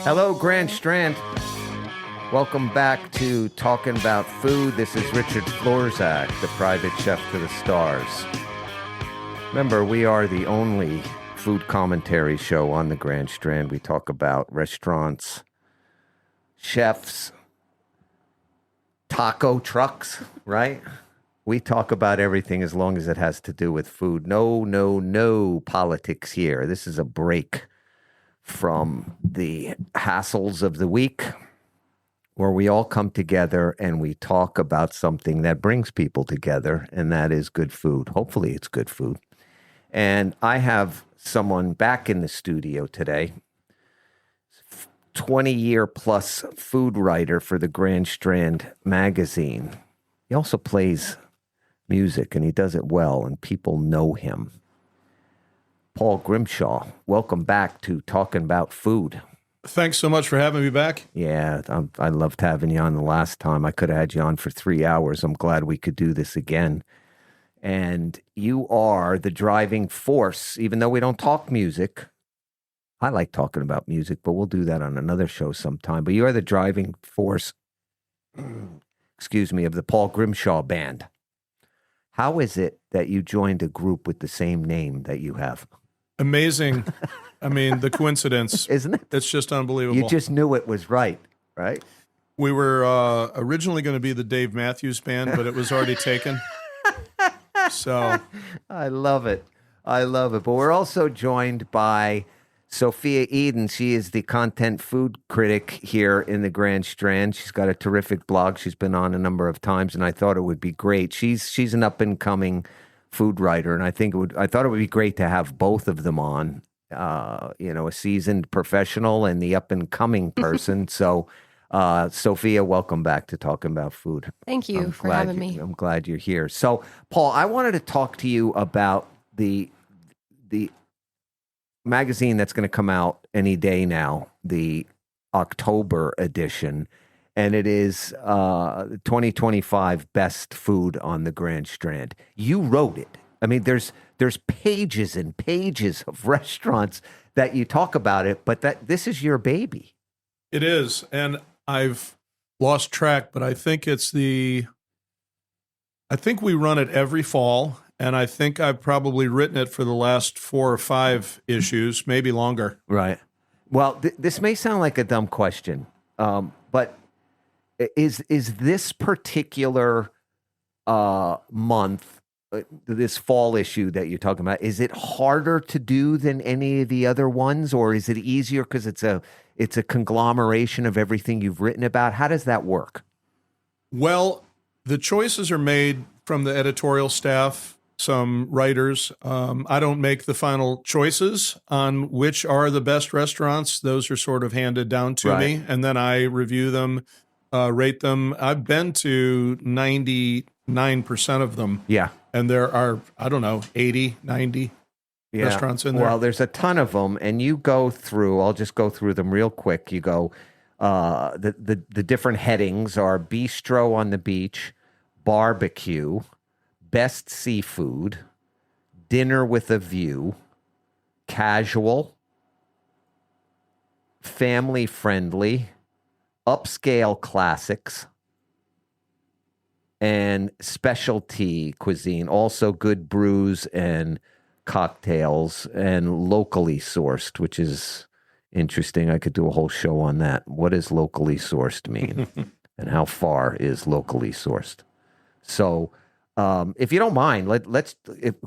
Hello, Grand Strand. Welcome back to Talking About Food. This is Richard Florzak, the private chef to the stars. Remember, we are the only food commentary show on the Grand Strand. We talk about restaurants, chefs, taco trucks, right? We talk about everything as long as it has to do with food. No politics here. This is a break from the hassles of the week where we all come together and we talk about something that brings people together, and that is good food. Hopefully it's good food. And I have someone back in the studio today, 20-year plus food writer for the Grand Strand magazine. He also plays music, and he does it well, and people know him. Paul Grimshaw, welcome back to Talking About Food. Thanks so much for having me back. Yeah, I loved having you on the last time. I could have had you on for 3 hours. I'm glad we could do this again. And you are the driving force, even though we don't talk music. I like talking about music, but we'll do that on another show sometime. But you are the driving force, excuse me, of the Paul Grimshaw Band. How is it that you joined a group with the same name that you have? Amazing. I mean, the coincidence. Isn't it? It's just unbelievable. You just knew it was right? We were originally going to be the Dave Matthews Band, but it was already taken. So I love it. But we're also joined by Sophia Edens. She is the Content Food Critic here in the Grand Strand. She's got a terrific blog. She's been on a number of times, and I thought it would be great. She's an up-and-coming food writer, and I thought it would be great to have both of them on. A seasoned professional and the up-and-coming person. So, Sophia, welcome back to Talking About Food. Thank you for having me. I'm glad you're here. So, Paul, I wanted to talk to you about the magazine that's going to come out any day now, the October edition, and it is 2025 Best Food on the Grand Strand. You wrote it. I mean, there's pages and pages of restaurants that you talk about it, but this is your baby. it is, and I've lost track, but I think we run it every fall, and I think I've probably written it for the last 4 or 5 issues, maybe longer. Right. Well, this may sound like a dumb question, but is this particular month, this fall issue that you're talking about, is it harder to do than any of the other ones, or is it easier because it's a conglomeration of everything you've written about? How does that work? Well, the choices are made from the editorial staff, some writers. I don't make the final choices on which are the best restaurants. Those are sort of handed down to me, and then I review them, rate them. I've been to 99% of them. Yeah. And there are, 80, 90 restaurants in there. Well, there's a ton of them, and you go through, I'll just go through them real quick. You go, the different headings are bistro on the beach, barbecue, best seafood, dinner with a view, casual, family friendly, upscale classics, and specialty cuisine, also good brews and cocktails, and locally sourced, which is interesting. I could do a whole show on that. What does locally sourced mean? And how far is locally sourced? So if you don't mind,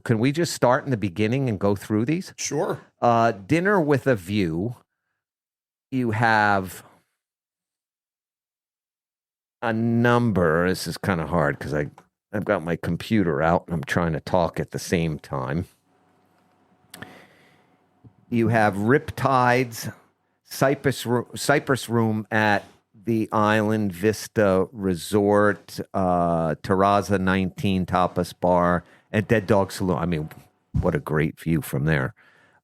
can we just start in the beginning and go through these? Sure. Dinner with a view. You have a number. This is kind of hard because I've got my computer out and I'm trying to talk at the same time. You have Riptides, Cypress Room at the Island Vista Resort, Terraza 19 Tapas Bar, and Dead Dog Saloon. I mean, what a great view from there.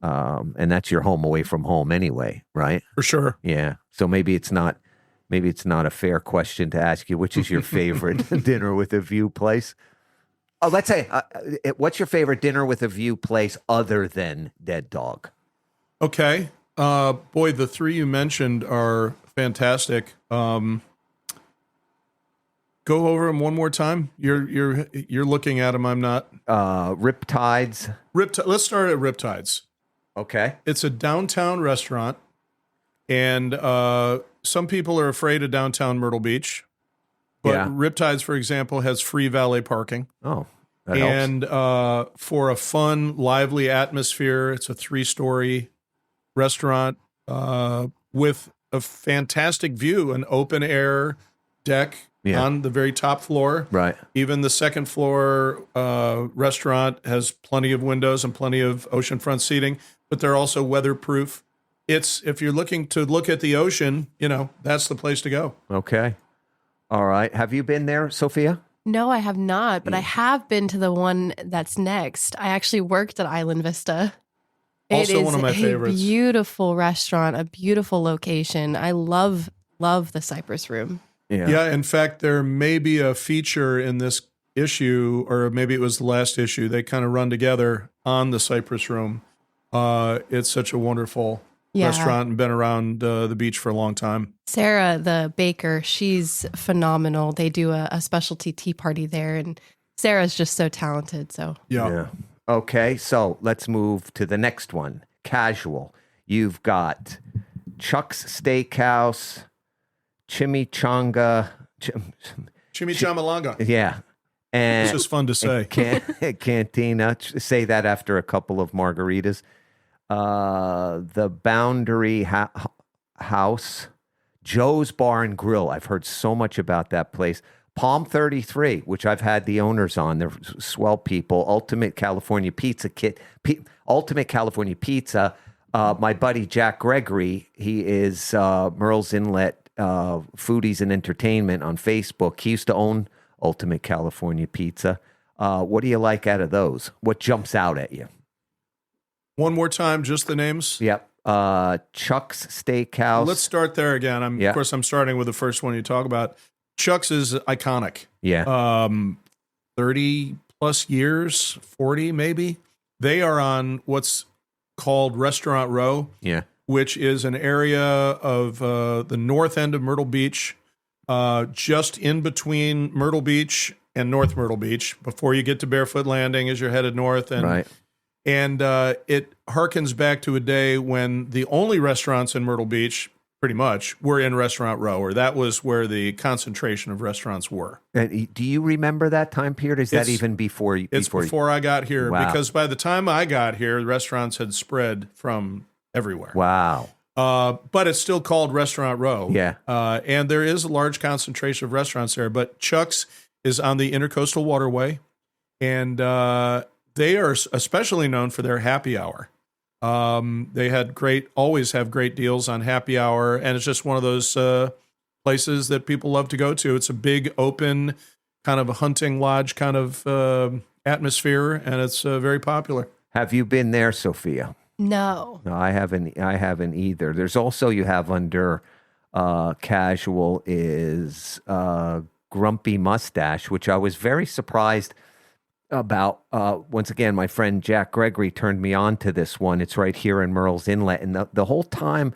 And that's your home away from home anyway, right? For sure. Yeah. So maybe it's not a fair question to ask you, which is your favorite dinner with a view place? Oh, let's say, what's your favorite dinner with a view place other than Dead Dog? Okay. Boy, the three you mentioned are fantastic. Go over them one more time. You're looking at them. I'm not. Riptides. Let's start at Riptides. Okay. It's a downtown restaurant, and some people are afraid of downtown Myrtle Beach. But Yeah. Riptides, for example, has free valet parking. Oh, that helps. And for a fun, lively atmosphere, it's a 3-story restaurant with a fantastic view, an open air deck on the very top floor. Right. Even the second floor restaurant has plenty of windows and plenty of oceanfront seating, but they're also weatherproof. If you're looking to look at the ocean, that's the place to go. Okay. All right. Have you been there, Sophia? No, I have not, but I have been to the one that's next. I actually worked at Island Vista. Also one of my It is favorites. a beautiful restaurant, a beautiful location. I love the Cypress Room. Yeah. In fact, there may be a feature in this issue, or maybe it was the last issue. They kind of run together on the Cypress Room. It's such a wonderful restaurant and been around the beach for a long time. Sarah, the baker, she's phenomenal. They do a specialty tea party there, and Sarah's just so talented. So Yeah. Okay, so let's move to the next one. Casual. You've got Chuck's Steakhouse, Chimichanga. Chimichamalanga. Yeah. And This is fun to say. Cantina. Say that after a couple of margaritas. The Boundary House. Joe's Bar and Grill. I've heard so much about that place. Palm 33, which I've had the owners on. They're swell people. Ultimate California Pizza Kit. Ultimate California Pizza. My buddy Jack Gregory, he is Merle's Inlet Foodies and Entertainment on Facebook. He used to own Ultimate California Pizza. What do you like out of those? What jumps out at you? One more time, just the names. Yep. Chuck's Steakhouse. Let's start there again. Of course, I'm starting with the first one you talk about. Chuck's is iconic. Yeah. 30 plus years, 40 maybe. They are on what's called Restaurant Row. Yeah. Which is an area of the north end of Myrtle Beach, just in between Myrtle Beach and North Myrtle Beach, before you get to Barefoot Landing as you're headed north. And it harkens back to a day when the only restaurants in Myrtle Beach, pretty much, were in Restaurant Row, or that was where the concentration of restaurants were. And do you remember that time period? Is that even before you? It's before I got here, Wow. because by the time I got here, the restaurants had spread from everywhere. Wow. But it's still called Restaurant Row. Yeah. And there is a large concentration of restaurants there. But Chuck's is on the Intercoastal Waterway, and they are especially known for their happy hour. They always have great deals on happy hour, and it's just one of those places that people love to go to. It's a big, open, kind of a hunting lodge kind of atmosphere, and it's very popular. Have you been there, Sophia? no. No, I haven't either. There's also, you have under casual is Grumpy Mustache, which I was very surprised about. Once again, my friend Jack Gregory turned me on to this one. It's right here in Merle's Inlet. And the whole time,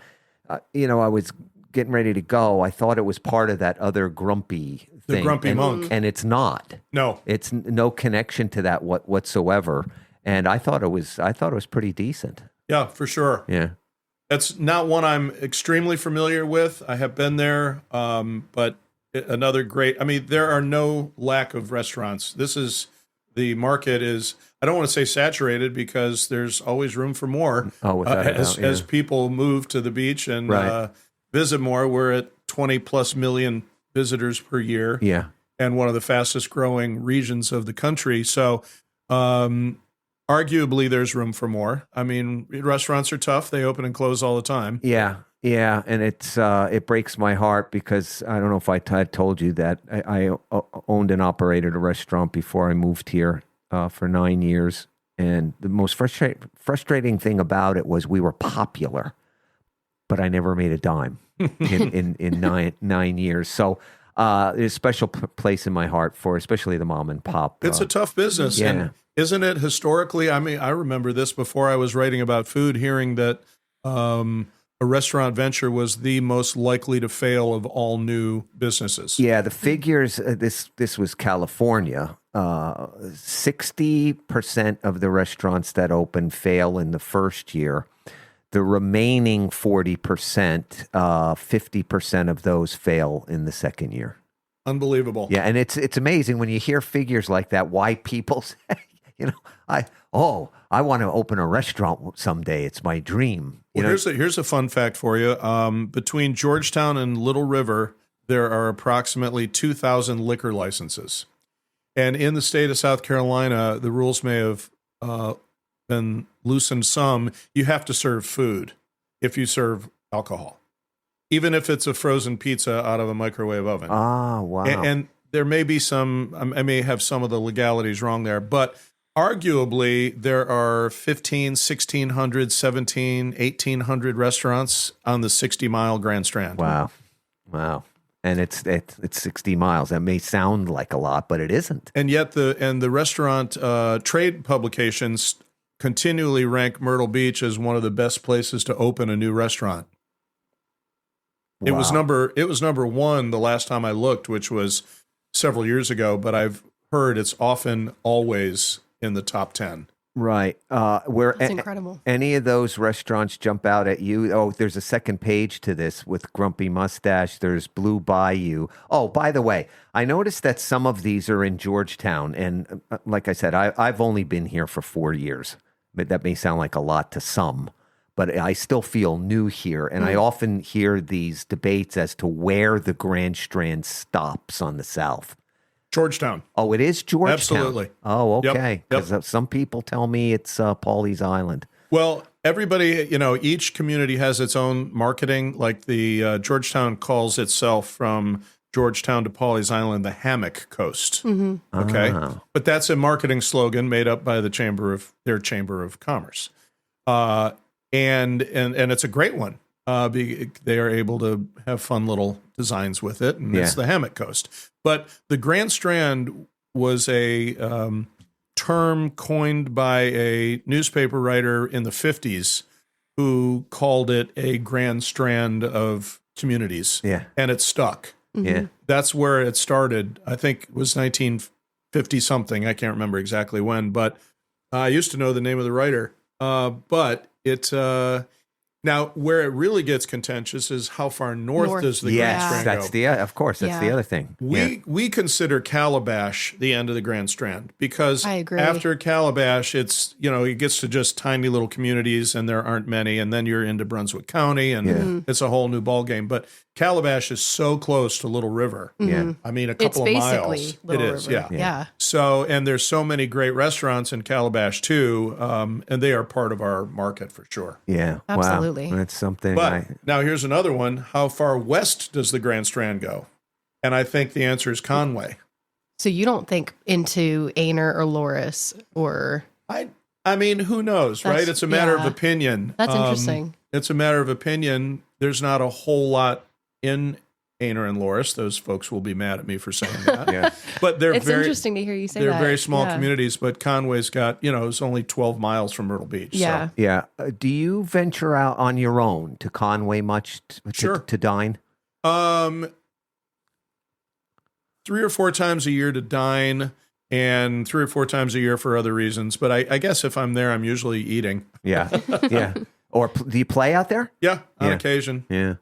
I was getting ready to go, I thought it was part of that other Grumpy thing. The Grumpy Monk. And it's not. No. It's no connection to that whatsoever. And I thought it was pretty decent. Yeah, for sure. Yeah. That's not one I'm extremely familiar with. I have been there, but another great. I mean, there are no lack of restaurants. The market is, I don't want to say saturated, because there's always room for more. Oh, without a doubt, as people move to the beach and Right. visit more. We're at 20 plus million visitors per year. Yeah. And one of the fastest growing regions of the country. So, arguably, there's room for more. I mean, restaurants are tough. They open and close all the time. Yeah, and it breaks my heart because I don't know if I told you that I owned and operated a restaurant before I moved here for 9 years, and the most frustrating thing about it was we were popular, but I never made a dime in 9 years. So there's a special place in my heart for especially the mom and pop. It's a tough business. Yeah. And isn't it historically? I mean, I remember this before I was writing about food, hearing that a restaurant venture was the most likely to fail of all new businesses. Yeah, the figures, this was California. 60% of the restaurants that open fail in the first year. The remaining 40%, 50% of those fail in the second year. Unbelievable. Yeah, and it's amazing when you hear figures like that, why people say, I want to open a restaurant someday. It's my dream. Here's a fun fact for you. Between Georgetown and Little River, there are approximately 2,000 liquor licenses. And in the state of South Carolina, the rules may have been loosened some. You have to serve food if you serve alcohol, even if it's a frozen pizza out of a microwave oven. Ah, wow. And there may be some, I may have some of the legalities wrong there, but arguably there are 1,500, 1,600, 1,700, 1,800 restaurants on the 60-mile Grand Strand. Wow. And it's 60 miles. That may sound like a lot, but it isn't. And yet the restaurant trade publications continually rank Myrtle Beach as one of the best places to open a new restaurant. Wow. It was number one the last time I looked, which was several years ago, but I've heard it's often always in the top 10. Right. Where That's incredible. Any of those restaurants jump out at you? Oh, there's a second page to this with Grumpy Mustache. There's Blue Bayou. Oh, by the way, I noticed that some of these are in Georgetown. And like I said, I've only been here for 4 years. But that may sound like a lot to some. But I still feel new here. And I often hear these debates as to where the Grand Strand stops on the south. Georgetown. Oh, it is Georgetown? Absolutely. Oh, okay. Yep. Because some people tell me it's Pawleys Island. Well, everybody, each community has its own marketing. Like the Georgetown calls itself from Georgetown to Pawleys Island, the Hammock Coast. Mm-hmm. Okay. Oh. But that's a marketing slogan made up by their Chamber of Commerce. And it's a great one. They are able to have fun little designs with it, and it's the Hammock Coast. But the Grand Strand was a term coined by a newspaper writer in the 50s who called it a Grand Strand of communities. Yeah. And it stuck. Mm-hmm. Yeah. That's where it started. I think it was 1950-something. I can't remember exactly when, but I used to know the name of the writer. But it... Now, where it really gets contentious is how far north does the Grand Strand go? That's the other thing. We consider Calabash the end of the Grand Strand because I agree. after Calabash, it's it gets to just tiny little communities and there aren't many, and then you're into Brunswick County and it's a whole new ballgame. But Calabash is so close to Little River. Yeah. I mean, a couple of miles. Little it is, River. yeah. Yeah. So, and there's so many great restaurants in Calabash too, and they are part of our market for sure. Yeah. Absolutely. Wow. That's something. But now here's another one. How far west does the Grand Strand go? And I think the answer is Conway. So you don't think into Aner or Loris or... I mean, who knows, right? It's a matter of opinion. That's interesting. It's a matter of opinion. There's not a whole lot in Aner and Loris. Those folks will be mad at me for saying that. Yeah. But they're It's interesting to hear you say they're that. very small communities, but Conway's got, it's only 12 miles from Myrtle Beach. Yeah. So. Yeah. Do you venture out on your own to Conway much to dine? 3 or 4 times a year to dine, and 3 or 4 times a year for other reasons. But I guess if I'm there, I'm usually eating. Yeah. Yeah. Or do you play out there? Yeah, on occasion. Yeah.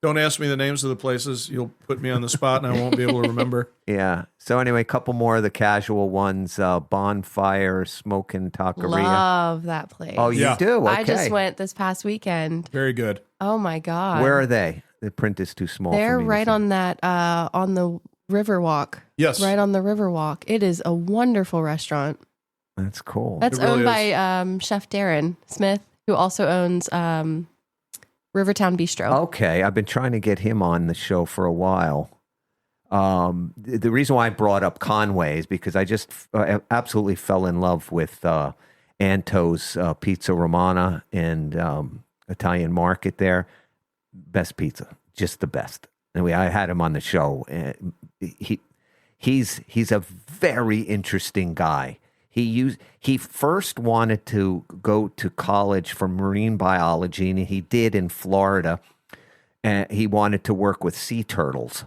Don't ask me the names of the places. You'll put me on the spot and I won't be able to remember. Yeah. So anyway, a couple more of the casual ones. Bonfire, Smoking Taqueria. Love that place. Oh, you do? Okay. I just went this past weekend. Very good. Oh my God. Where are they? The print is too small. They're for me to right see. on that, on the Riverwalk. Yes. Right on the Riverwalk. It is a wonderful restaurant. That's cool. That's It really owned by Chef Darren Smith, who also owns Rivertown Bistro. Okay, I've been trying to get him on the show for a while. The reason why I brought up Conway is because I just absolutely fell in love with Anto's Pizza Romana and Italian Market there. Best pizza, just the best. Anyway, I had him on the show. And he's a very interesting guy. He first wanted to go to college for marine biology, and he did in Florida. And he wanted to work with sea turtles.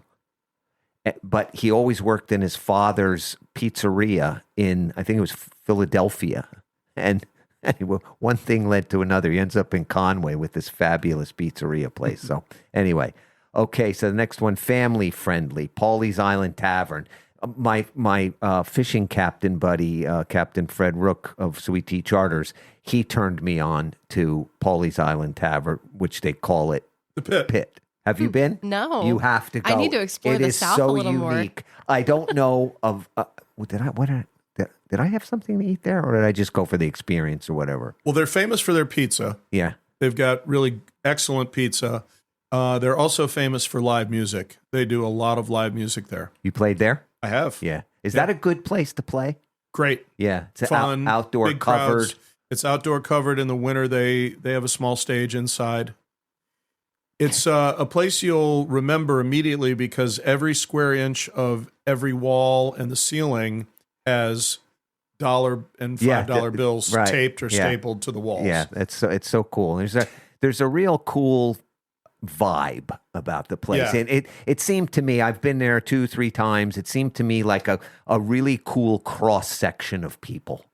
But he always worked in his father's pizzeria in, I think it was Philadelphia. And anyway, one thing led to another. He ends up in Conway with this fabulous pizzeria place. So anyway, okay, so the next one, family friendly, Pawleys Island Tavern. My fishing captain buddy, Captain Fred Rook of Sweet Tea Charters, he turned me on to Pawleys Island Tavern, which they call it The Pit. Have you been? No. You have to go. I need to explore the South a little more. I don't know of. Did I have something to eat there, or did I just go for the experience or whatever? Well, they're famous for their pizza. Yeah. They've got really excellent pizza. They're also famous for live music. They do a lot of live music there. You played there? I have. Yeah. Is that a good place to play? Great. Yeah. It's Fun. outdoor big covered. Crowds. It's outdoor covered. In the winter, they have a small stage inside. It's a place you'll remember immediately because every square inch of every wall and the ceiling has $1 and $5 bills taped or stapled to the walls. Yeah, it's so cool. There's a real cool vibe about the place. Yeah. And it seemed to me, I've been there 2-3 times. It seemed to me like a really cool cross section of people.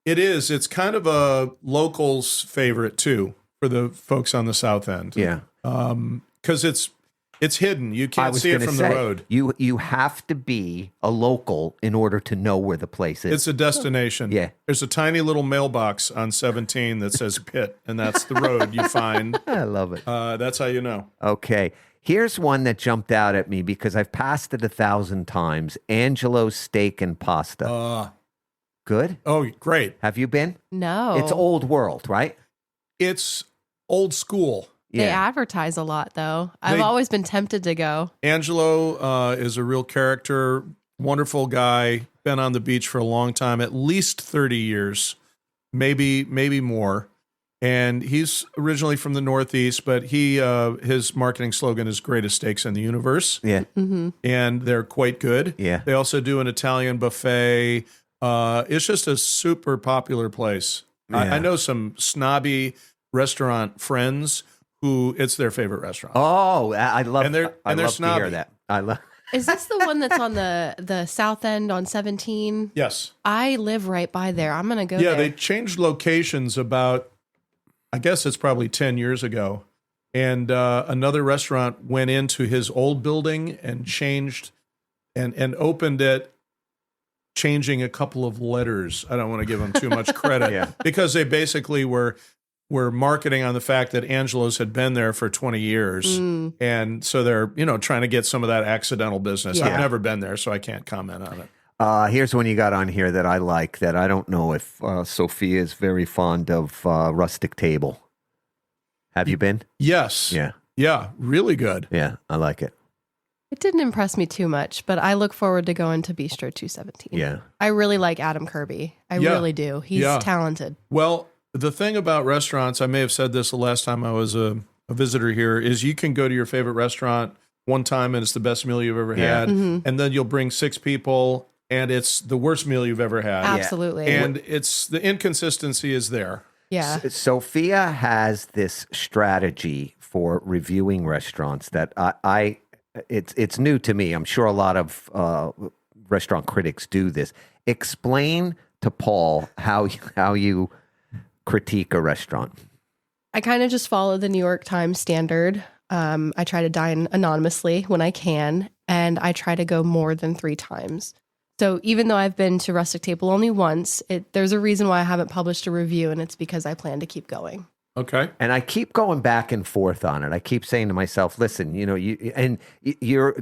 It is. It's kind of a locals favorite too for the folks on the South End. Yeah. Because it's hidden. You can't see it from the road. You have to be a local in order to know where the place is. It's a destination. Yeah. There's a tiny little mailbox on 17 that says Pit, and that's the road you find. I love it. That's how you know. Okay. Here's one that jumped out at me because I've passed it 1,000 times. Angelo's Steak and Pasta. Good? Oh, great. Have you been? No. It's old world, right? It's old school. They advertise a lot, though. I've always been tempted to go. Angelo is a real character, wonderful guy, been on the beach for a long time, at least 30 years, maybe more. And he's originally from the Northeast, but his marketing slogan is "Greatest Steaks in the Universe." Yeah. Mm-hmm. And they're quite good. Yeah. They also do an Italian buffet. It's just a super popular place. Yeah. I know some snobby restaurant friends who it's their favorite restaurant. Oh, I love and they're to snobby. hear that. I love. Is this the one that's on the South End on 17? Yes. I live right by there. I'm going to go there. Yeah, they changed locations about, I guess it's probably 10 years ago. And another restaurant went into his old building and changed and opened it, changing a couple of letters. I don't want to give them too much credit because they basically were marketing on the fact that Angelo's had been there for 20 years. And so they're, trying to get some of that accidental business. Yeah. I've never been there, so I can't comment on it. Here's one you got on here that I like that I don't know if Sophia is very fond of Rustic Table. Have you been? Yes. Yeah. Yeah, really good. Yeah, I like it. It didn't impress me too much, but I look forward to going to Bistro 217. Yeah. I really like Adam Kirby. I really do. He's talented. Well, the thing about restaurants, I may have said this the last time I was a visitor here, is you can go to your favorite restaurant one time and it's the best meal you've ever had. Mm-hmm. And then you'll bring 6 people and it's the worst meal you've ever had. Absolutely. And it's the inconsistency is there. Yeah. Sophia has this strategy for reviewing restaurants that it's new to me. I'm sure a lot of restaurant critics do this. Explain to Paul how you critique a restaurant. I kind of just follow the New York Times standard. I try to dine anonymously when I can, and I try to go more than 3 times. So even though I've been to Rustic Table only once, there's a reason why I haven't published a review, and it's because I plan to keep going. Okay. And I keep going back and forth on it. I keep saying to myself, listen, you're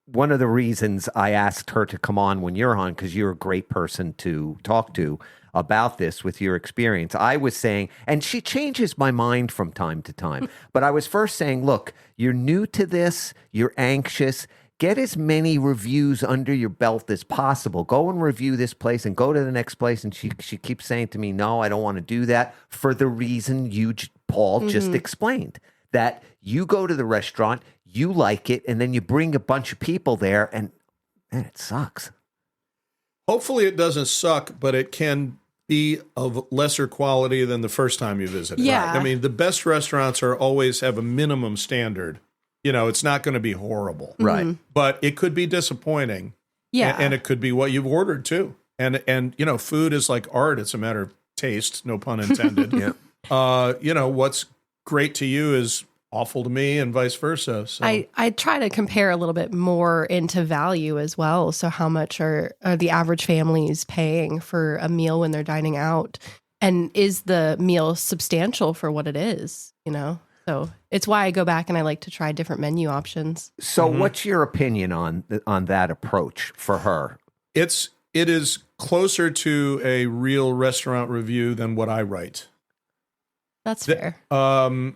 one of the reasons I asked her to come on when you're on, because you're a great person to talk to about this with your experience. I was saying, and she changes my mind from time to time, but I was first saying, look, you're new to this, you're anxious, get as many reviews under your belt as possible. Go and review this place and go to the next place. And she keeps saying to me, no, I don't want to do that for the reason you, Paul, just explained, that you go to the restaurant, you like it, and then you bring a bunch of people there and it sucks. Hopefully it doesn't suck, but it can be of lesser quality than the first time you visited. Yeah. I mean, the best restaurants always have a minimum standard. It's not going to be horrible. Right. But it could be disappointing. Yeah. And it could be what you've ordered too. And food is like art. It's a matter of taste, no pun intended. Yeah. What's great to you is awful to me and vice versa. So I try to compare a little bit more into value as well. So how much are the average families paying for a meal when they're dining out? And is the meal substantial for what it is, So it's why I go back and I like to try different menu options. So what's your opinion on that approach for her? it is closer to a real restaurant review than what I write. That's fair. We're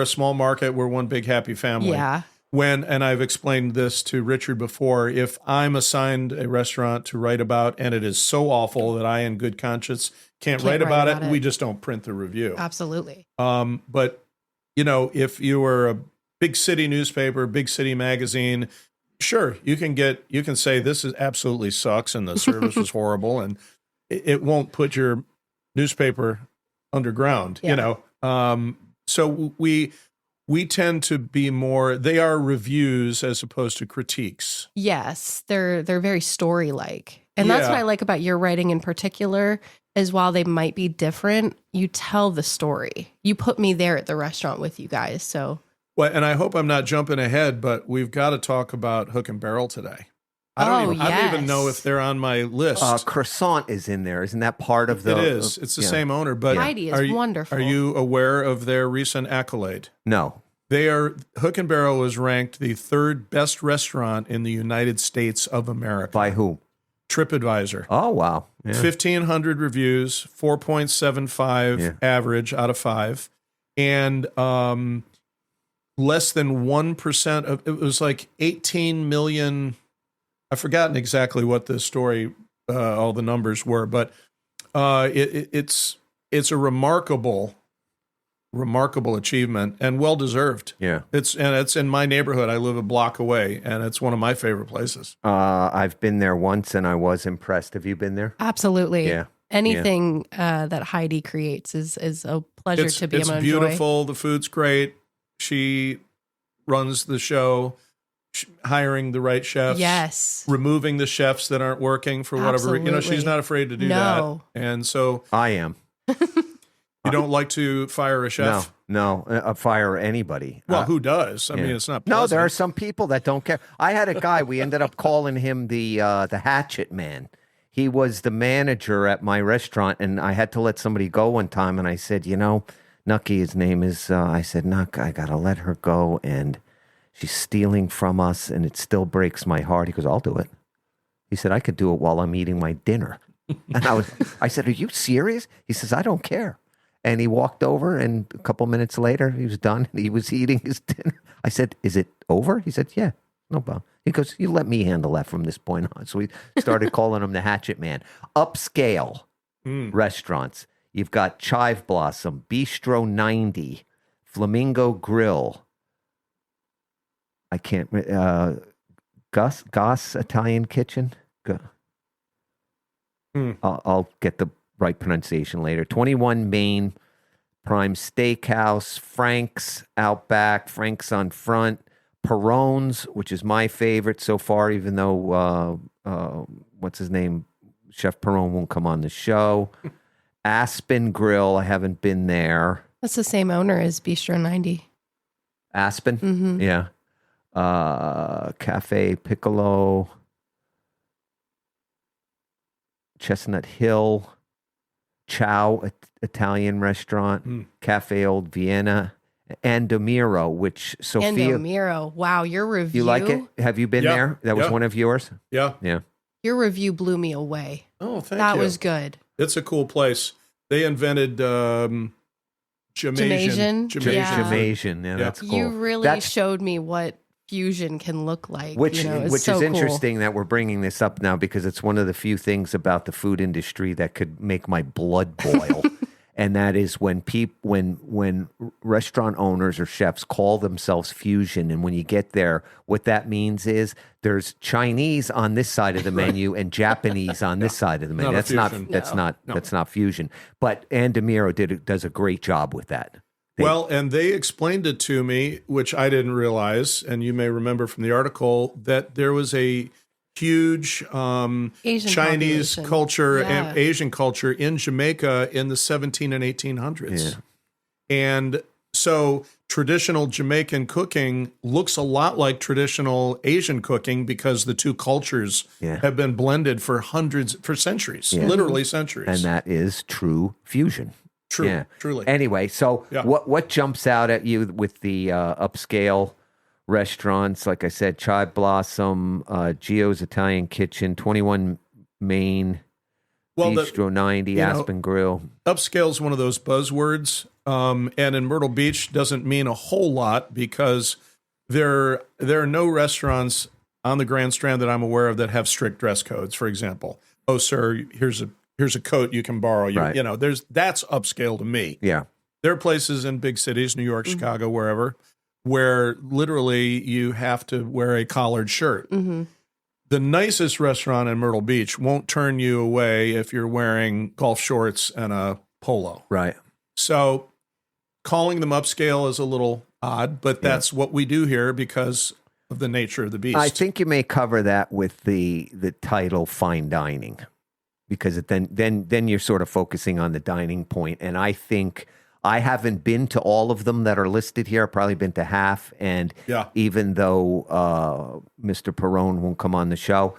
a small market. We're one big happy family. Yeah. And I've explained this to Richard before, if I'm assigned a restaurant to write about and it is so awful that I, in good conscience, can't write about it, we just don't print the review. Absolutely. But, if you were a big city newspaper, big city magazine, sure, you can say this absolutely sucks and the service was horrible, and it won't put your newspaper underground, So we tend to be more, they are reviews as opposed to critiques. Yes, they're very story-like. And that's what I like about your writing in particular, is while they might be different, you tell the story. You put me there at the restaurant with you guys, so. Well, and I hope I'm not jumping ahead, but we've got to talk about Hook and Barrel today. I don't even know if they're on my list. Croissant is in there. Isn't that part of the... It is. It's the same owner. But Heidi is wonderful. Are you aware of their recent accolade? No. Hook and Barrel was ranked the third best restaurant in the United States of America. By who? TripAdvisor. Oh, wow. Yeah. 1,500 reviews, 4.75 average out of 5. And less than 1% of... It was like 18 million... I've forgotten exactly what the story, all the numbers were, but it's a remarkable achievement and well deserved. Yeah, it's in my neighborhood. I live a block away, and it's one of my favorite places. I've been there once, and I was impressed. Have you been there? Absolutely. Yeah. Anything that Heidi creates is a pleasure to be able to enjoy. It's beautiful. The food's great. She runs the show. Hiring the right chefs, yes, removing the chefs that aren't working for whatever, she's not afraid to do that. And so I am. You don't like to fire a chef? No, fire anybody. Well, who does? I mean, it's not pleasant. No, there are some people that don't care. I had a guy, we ended up calling him the hatchet man. He was the manager at my restaurant, and I had to let somebody go one time, and I said, Nucky, his name is, I said, Nuck, I got to let her go, and she's stealing from us, and it still breaks my heart. He goes, I'll do it. He said, I could do it while I'm eating my dinner. And I said, are you serious? He says, I don't care. And he walked over, and a couple minutes later, he was done. He was eating his dinner. I said, is it over? He said, yeah, no problem. He goes, you let me handle that from this point on. So we started calling him the Hatchet Man. Upscale restaurants. You've got Chive Blossom, Bistro 90, Flamingo Grill. I can't. Goss Italian Kitchen. I'll get the right pronunciation later. 21 Main, Prime Steakhouse, Frank's Outback, Frank's on Front, Perone's, which is my favorite so far, even though what's his name, Chef Perone won't come on the show. Aspen Grill. I haven't been there. That's the same owner as Bistro 90. Aspen. Mm-hmm. Yeah. Cafe Piccolo, Chestnut Hill, Chow Italian Restaurant, Cafe Old Vienna, and Domiro, which Sophia... And Domiro. Wow, your review... You like it? Have you been there? That was one of yours? Yeah. Yeah. Your review blew me away. Oh, thank you. That was good. It's a cool place. They invented... Jamasian. Yeah, that's cool. You really showed me what fusion can look like. Which is so interesting that we're bringing this up now, because it's one of the few things about the food industry that could make my blood boil. and that is when when restaurant owners or chefs call themselves fusion, and when you get there, what that means is there's Chinese on this side of the menu and Japanese on this side of the menu. Not a That's not fusion. that's not fusion. But Ann DeMiro does a great job with that. Well, and they explained it to me, which I didn't realize, and you may remember from the article, that there was a huge Asian Chinese population. culture Yeah. and Asian culture in Jamaica in the 17 and 1800s. Yeah. And so traditional Jamaican cooking looks a lot like traditional Asian cooking because the two cultures Yeah. have been blended for centuries, Yeah. literally centuries. And that is true fusion. True, Yeah. truly. Anyway, so Yeah. what jumps out at you with the upscale restaurants? Like I said, Chai Blossom, Gio's Italian Kitchen, 21 Main, Well, Bistro 90, Aspen Grill. upscale is one of those buzzwords, and in Myrtle Beach doesn't mean a whole lot because there are no restaurants on the Grand Strand that I'm aware of that have strict dress codes. For example, oh sir, here's a coat you can borrow. Right. That's upscale to me. Yeah. There are places in big cities, New York, Chicago, wherever, where literally you have to wear a collared shirt. Mm-hmm. The nicest restaurant in Myrtle Beach won't turn you away if you're wearing golf shorts and a polo. Right. So calling them upscale is a little odd, but that's what we do here because of the nature of the beast. I think you may cover that with the title fine dining, because then you're sort of focusing on the dining point. And I think I haven't been to all of them that are listed here. I've probably been to half. And even though Mr. Perone won't come on the show,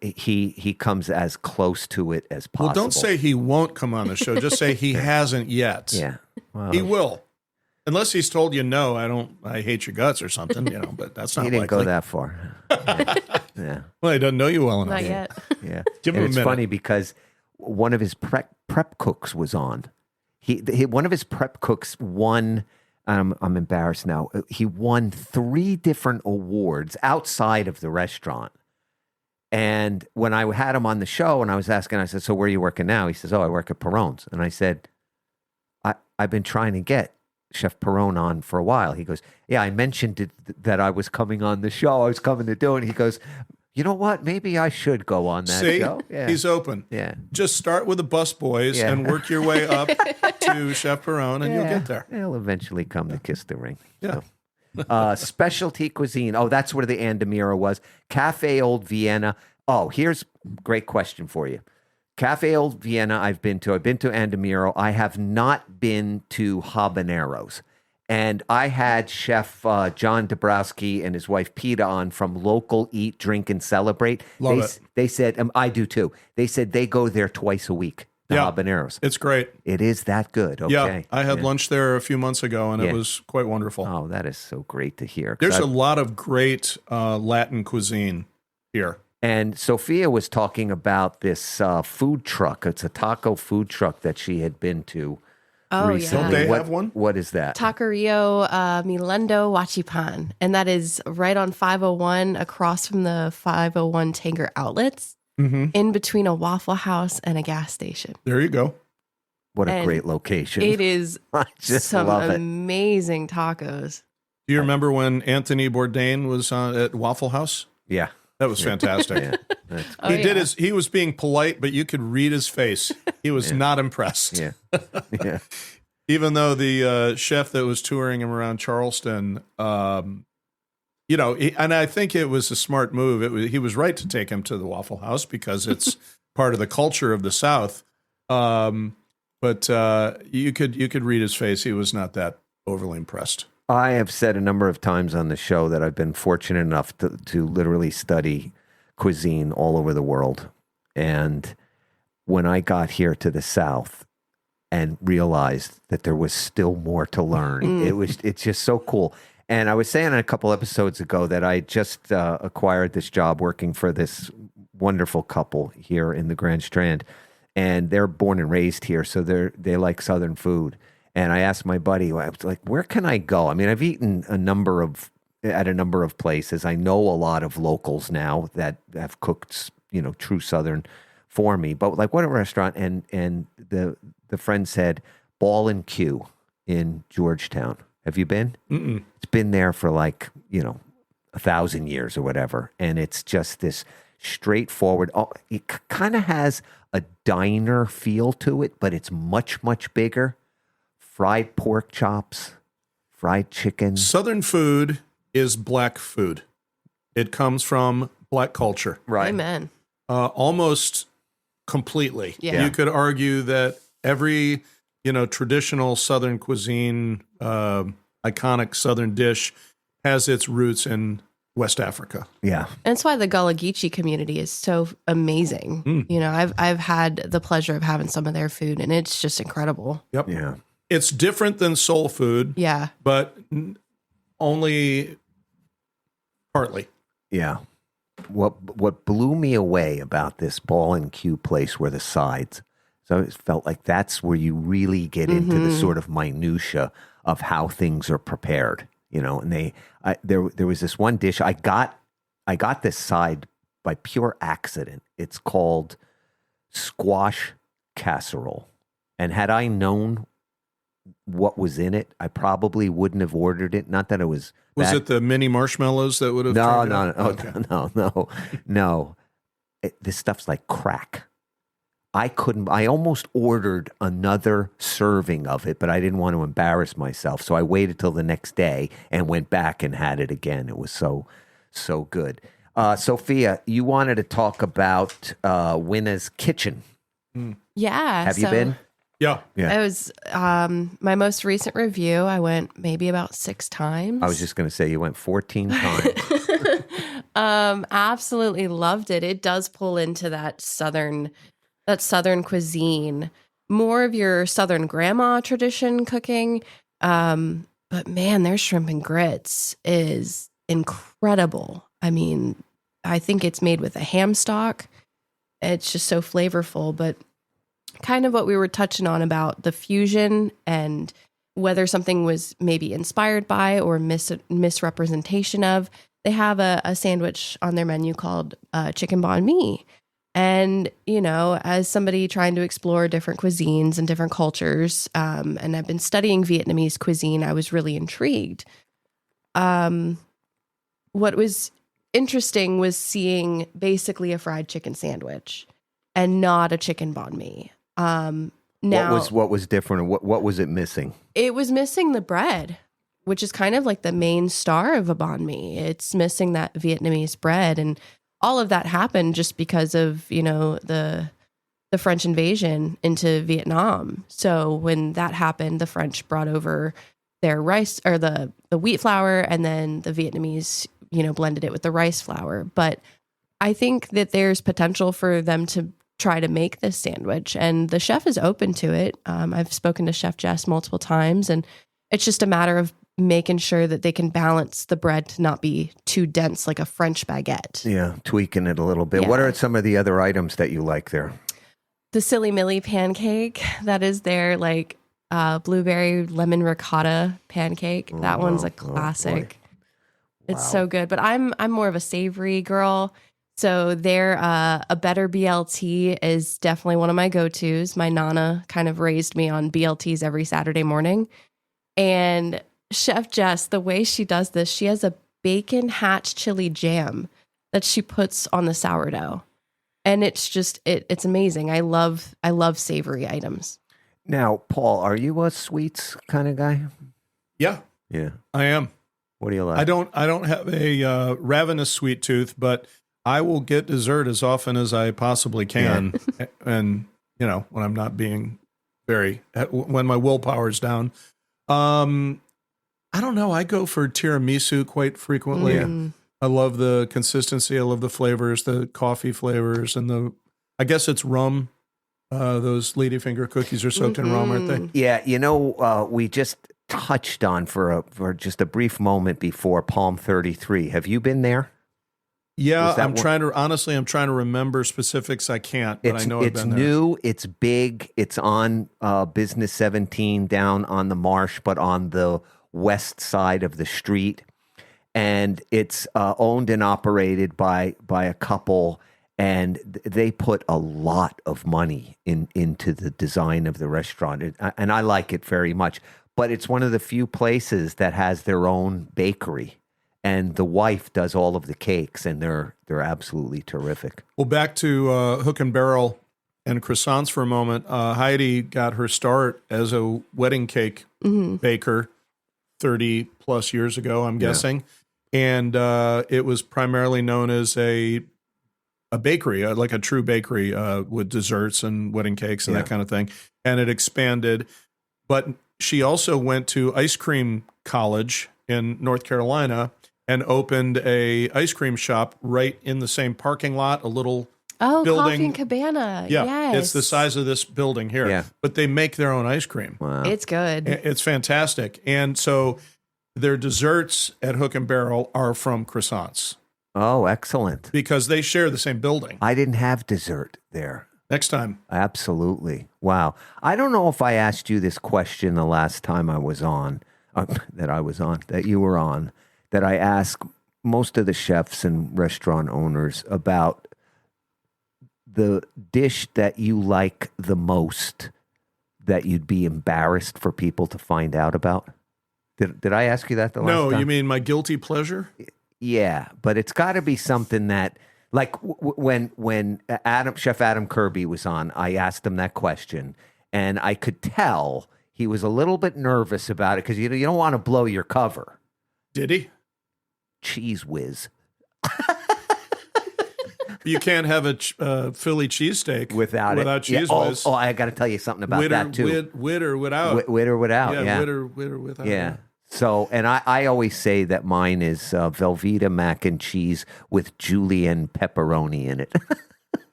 he comes as close to it as possible. Well, don't say he won't come on the show. Just say he hasn't yet. Yeah. Well, He will. Unless he's told you, no, I hate your guts or something, but that's not he didn't likely. go that far. Yeah. Well, he doesn't know you well enough. Not yet. Yeah. Give him And a it's minute. funny because one of his prep cooks was on. One of his prep cooks won. I'm embarrassed now. He won 3 different awards outside of the restaurant. And when I had him on the show and I was asking, I said, "So where are you working now?" He says, "Oh, I work at Perone's." And I said, I've been trying to get Chef Perone on for a while. He goes, "Yeah, I mentioned that I was coming on the show. I was coming to do it." And he goes, "You know what? Maybe I should go on that See, show." Yeah. he's open. Yeah. Just start with the bus boys Yeah. and work your way up to Chef Perone, and you'll get there. He'll eventually come to kiss the ring. Yeah. Specialty cuisine. Oh, that's where the Ann DeMiro was. Cafe Old Vienna. Oh, here's a great question for you. Cafe Old Vienna, I've been to. I've been to Ann DeMiro. I have not been to Habaneros. And I had Chef John Dabrowski and his wife Peta on from Local Eat, Drink, and Celebrate. Love it. They said, I do too. They said they go there twice a week, the Yeah. Habaneros. It's great. It is that good. Okay. Yeah, I had lunch there a few months ago, and it was quite wonderful. Oh, that is so great to hear. 'Cause There's a I've- lot of great Latin cuisine here. And Sophia was talking about this food truck. It's a taco food truck that she had been to Oh, recently. Don't they yeah. have one? What is that? Taqueria Milendo Huachipan. And that is right on 501 across from the 501 Tanger outlets, in between a Waffle House and a gas station. There you go. What a and great location. It is I just some love it. amazing tacos. Do you remember when Anthony Bourdain was at Waffle House? Yeah. That was fantastic. Yeah. That's Oh, He did yeah. he was being polite, but you could read his face. He was not impressed. yeah. Yeah. Even though the chef that was touring him around Charleston, and I think it was a smart move. He was right to take him to the Waffle House because it's part of the culture of the South. But you could read his face. He was not that overly impressed. I have said a number of times on the show that I've been fortunate enough to literally study cuisine all over the world. And when I got here to the South and realized that there was still more to learn, it's just so cool. And I was saying a couple episodes ago that I just acquired this job working for this wonderful couple here in the Grand Strand. And they're born and raised here, so they like Southern food. And I asked my buddy, I was like, where can I go? I mean, I've eaten at a number of places. I know a lot of locals now that have cooked, true Southern for me. But like, what a restaurant! And the the friend said Ball and Q in Georgetown. Have you been? Mm-mm. It's been there for 1,000 years or whatever. And it's just this straightforward. Oh, it kind of has a diner feel to it, but it's much, much bigger. Fried pork chops, fried chicken. Southern food is black food. It comes from black culture. Right. Amen. Almost completely. Yeah. You could argue that every, traditional Southern cuisine, iconic Southern dish has its roots in West Africa. Yeah. And that's why the Gullah Geechee community is so amazing. I've had the pleasure of having some of their food, and it's just incredible. Yep. Yeah. It's different than soul food, Yeah. but only partly. Yeah. What blew me away about this Ball and Q place were the sides. So it felt like that's where you really get into the sort of minutia of how things are prepared, and there was this one dish I got this side by pure accident. It's called squash casserole. And had I known what was in it, I probably wouldn't have ordered it. Not that it was Was bad. it the mini marshmallows that would have? No, turned it no, up? Okay. no. This stuff's like crack. I almost ordered another serving of it, but I didn't want to embarrass myself. So I waited till the next day and went back and had it again. It was so good. Sophia, you wanted to talk about Winna's Kitchen. Yeah. Have you been? Yeah. Yeah. It was my most recent review. I went maybe about 6 times. I was just going to say you went 14 times. Absolutely loved it. It does pull into that southern cuisine, more of your Southern grandma tradition cooking. But man, their shrimp and grits is incredible. I mean, I think it's made with a ham stock. It's just so flavorful, but kind of what we were touching on about the fusion and whether something was maybe inspired by or misrepresentation of. They have a sandwich on their menu called chicken banh mi. And, as somebody trying to explore different cuisines and different cultures, and I've been studying Vietnamese cuisine, I was really intrigued. What was interesting was seeing basically a fried chicken sandwich and not a chicken banh mi. Now, what was different? What was it missing? it was missing the bread, which is kind of like the main star of a banh mi. It's missing that Vietnamese bread, and all of that happened just because of, the French invasion into Vietnam. So when that happened, the French brought over their rice or the wheat flour, and then the Vietnamese, blended it with the rice flour. But I think that there's potential for them to try to make this sandwich, and the chef is open to it. I've spoken to Chef Jess multiple times, and it's just a matter of making sure that they can balance the bread to not be too dense like a French baguette. Yeah, tweaking it a little bit. Yeah. What are some of the other items that you like there? The Silly Millie pancake, that is their blueberry lemon ricotta pancake. That one's a classic. It's so good. But I'm more of a savory girl. So their a better BLT is definitely one of my go-tos. My Nana kind of raised me on BLTs every Saturday morning. And Chef Jess, the way she does this, she has a bacon hatch chili jam that she puts on the sourdough. And it's just, it's amazing. I love savory items. Now, Paul, are you a sweets kind of guy? Yeah, Yeah. I am. What do you like? I don't have a ravenous sweet tooth, but I will get dessert as often as I possibly can. And, when I'm not being when my willpower's down. I don't know. I go for tiramisu quite frequently. Mm. I love the consistency. I love the flavors, the coffee flavors, and I guess it's rum. Those ladyfinger cookies are soaked in rum, aren't they? Yeah, we just touched on for just a brief moment before Palm 33. Have you been there? Yeah, that I'm trying to remember specifics. I can't, but I know I've been there. It's new, it's big, it's on Business 17 down on the Marsh, but on the west side of the street. And it's owned and operated by a couple. and they put a lot of money into the design of the restaurant, and I like it very much. But it's one of the few places that has their own bakery, and the wife does all of the cakes, and they're absolutely terrific. Well, back to Hook and Barrel and croissants for a moment. Heidi got her start as a wedding cake baker 30 plus years ago, I'm guessing. And it was primarily known as a bakery, like a true bakery with desserts and wedding cakes and that kind of thing. And it expanded. But she also went to ice cream college in North Carolina and opened a ice cream shop right in the same parking lot, a little building. Coffee and Cabana. Yeah, Yes. it's the size of this building here. Yeah. But they make their own ice cream. Wow. It's good. It's fantastic. And so their desserts at Hook and Barrel are from croissants Oh, excellent. because they share the same building. I didn't have dessert there. Next time. Absolutely. Wow. I don't know if I asked you this question the last time I was on, that you were on, that I ask most of the chefs and restaurant owners about the dish that you like the most that you'd be embarrassed for people to find out about. Did I ask you that the last time? No, you mean my guilty pleasure? Yeah, but it's got to be something that, like when Chef Adam Kirby was on, I asked him that question, and I could tell he was a little bit nervous about it because you don't want to blow your cover. Did he? Cheese whiz You can't have a Philly cheesesteak without cheese Yeah. whiz. Oh, I got to tell you something about that too. With or without. With or without. Yeah. With or without. Yeah. So, and I always say that mine is Velveeta mac and cheese with julienne pepperoni in it.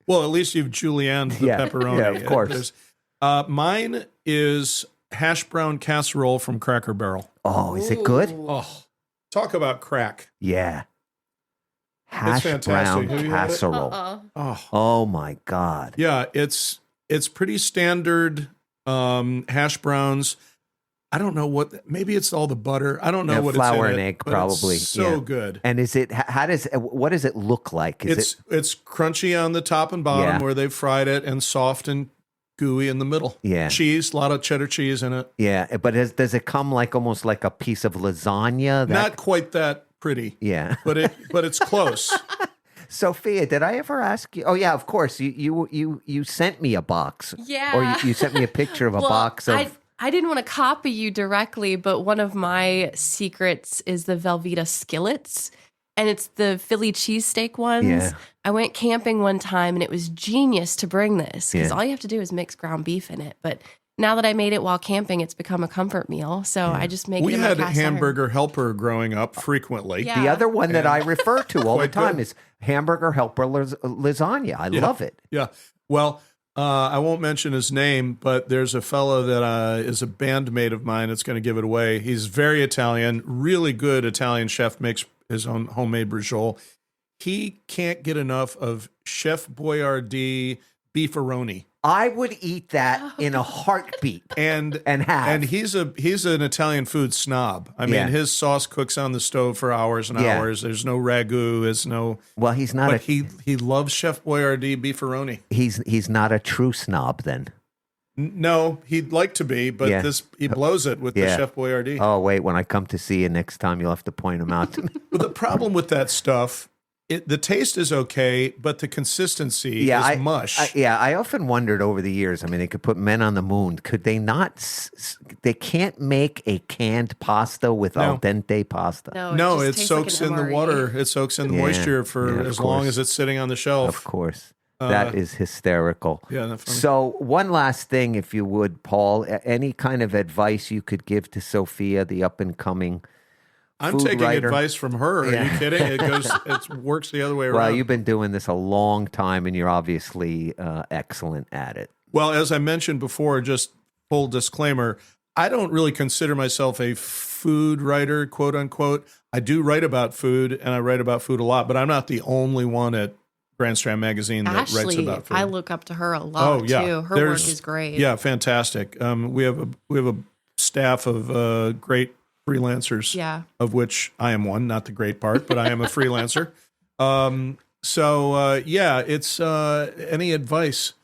Well, at least you've julienned the pepperoni. Yeah, of course. Mine is hash brown casserole from Cracker Barrel. Oh, is it good? Oh, talk about crack. Yeah. Hash fantastic. brown Have you had it? casserole. Oh, Oh my God. yeah. It's pretty standard hash browns. I don't know maybe it's all the butter. I don't know what flour it's in and it, egg but probably. It's so Yeah. good. And what does it look like? It's crunchy on the top and bottom Yeah. where they've fried it, and soft and gooey in the middle. Yeah. Cheese, a lot of cheddar cheese in it. Yeah, but does it come like almost like a piece of lasagna? Not quite that pretty. Yeah. But it's close. Sophia, did I ever ask you? Oh yeah, of course. You sent me a box. Yeah. Or you sent me a picture of a Well, box of. I didn't want to copy you directly, but one of my secrets is the Velveeta skillets, and it's the Philly cheesesteak ones. Yeah. I went camping one time, and it was genius to bring this because Yeah. all you have to do is mix ground beef in it. But now that I made it while camping, it's become a comfort meal. So I just make We it in my had cast iron. hamburger helper growing up frequently. Yeah. The other one that I refer to all the Quite time good. is hamburger helper lasagna. I love it. Yeah. Well, I won't mention his name, but there's a fellow that is a bandmate of mine that's going to give it away. He's very Italian, really good Italian chef, makes his own homemade bruschetta. He can't get enough of Chef Boyardee beefaroni. I would eat that in a heartbeat. And have. and he's an Italian food snob. I mean, Yeah. his sauce cooks on the stove for hours and Yeah. hours. There's no ragu. There's no. Well, he's not But he loves Chef Boyardee beefaroni. he's not a true snob then. No, he'd like to be, but Yeah. he blows it with the Yeah. Chef Boyardee. Oh wait, when I come to see you next time, you'll have to point him out to me. But the problem with that stuff, the taste is okay, but the consistency is mush. I often wondered over the years. I mean, they could put men on the moon. Could they not? They can't make a canned pasta with al dente pasta. No, just it tastes soaks like an in the MRE. water. It soaks in the Yeah. moisture for Yeah, of as long course. as it's sitting on the shelf. Of course, that is hysterical. Yeah, that's funny. So, one last thing, if you would, Paul, any kind of advice you could give to Sophia, the up and coming. I'm food taking writer. advice from her. Are Yeah. you kidding? It works the other way around. Well, you've been doing this a long time, and you're obviously excellent at it. Well, as I mentioned before, just full disclaimer, I don't really consider myself a food writer, quote unquote. I do write about food, and I write about food a lot, but I'm not the only one at Grand Strand Magazine that writes Ashley, about food. I look up to her a lot too. Her work is great. Yeah, fantastic. We have a staff of great freelancers. Yeah. Of which I am one, not the great part, but I am a freelancer. So yeah, it's any advice?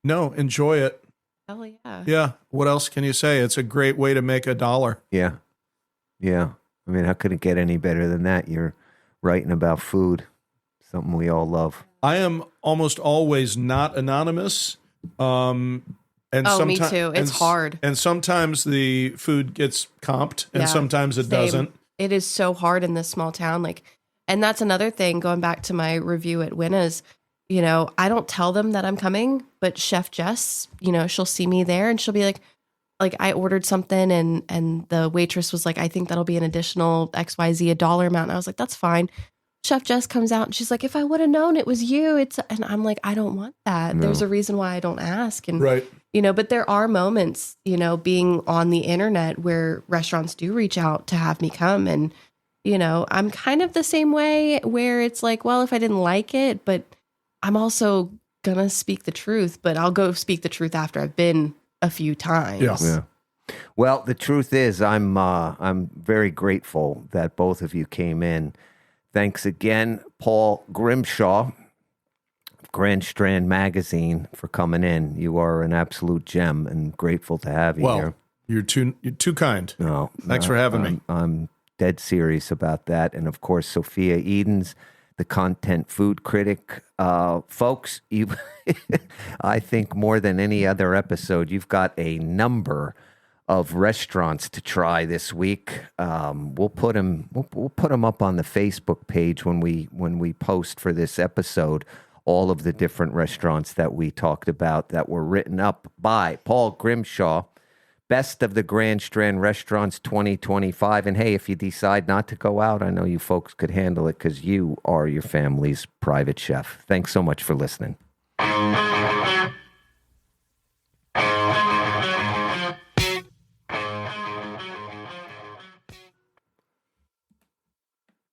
No, enjoy it. Hell yeah. Yeah. What else can you say? It's a great way to make $1. Yeah. Yeah. I mean, how could it get any better than that? You're writing about food, something we all love. I am almost always not anonymous. And me too. It's hard. And sometimes the food gets comped and Yeah, sometimes it same. doesn't. It is so hard in this small town. And that's another thing, going back to my review at Winna's, I don't tell them that I'm coming, but Chef Jess, she'll see me there and she'll be like I ordered something and the waitress was like, I think that'll be an additional XYZ, $1 amount. And I was like, that's fine. Chef Jess comes out and she's like, if I would have known it was you, and I'm like, I don't want that. No. There's a reason why I don't ask. And, Right. but there are moments, being on the internet where restaurants do reach out to have me come. And, I'm kind of the same way where it's like, well, if I didn't like it, but I'm also going to speak the truth, but I'll go speak the truth after I've been a few times. Yeah. Well, the truth is, I'm very grateful that both of you came in. Thanks again, Paul Grimshaw, Grand Strand Magazine, for coming in. You are an absolute gem, and grateful to have you here. You're too kind. No, Thanks for having me. I'm dead serious about that. And of course, Sophia Edens, the Content Food Critic. Folks, I think more than any other episode, you've got a number of restaurants to try this week. We'll put them up on the Facebook page when we post for this episode. All of the different restaurants that we talked about that were written up by Paul Grimshaw. Best of the Grand Strand Restaurants 2025. And hey, if you decide not to go out, I know you folks could handle it because you are your family's private chef. Thanks so much for listening.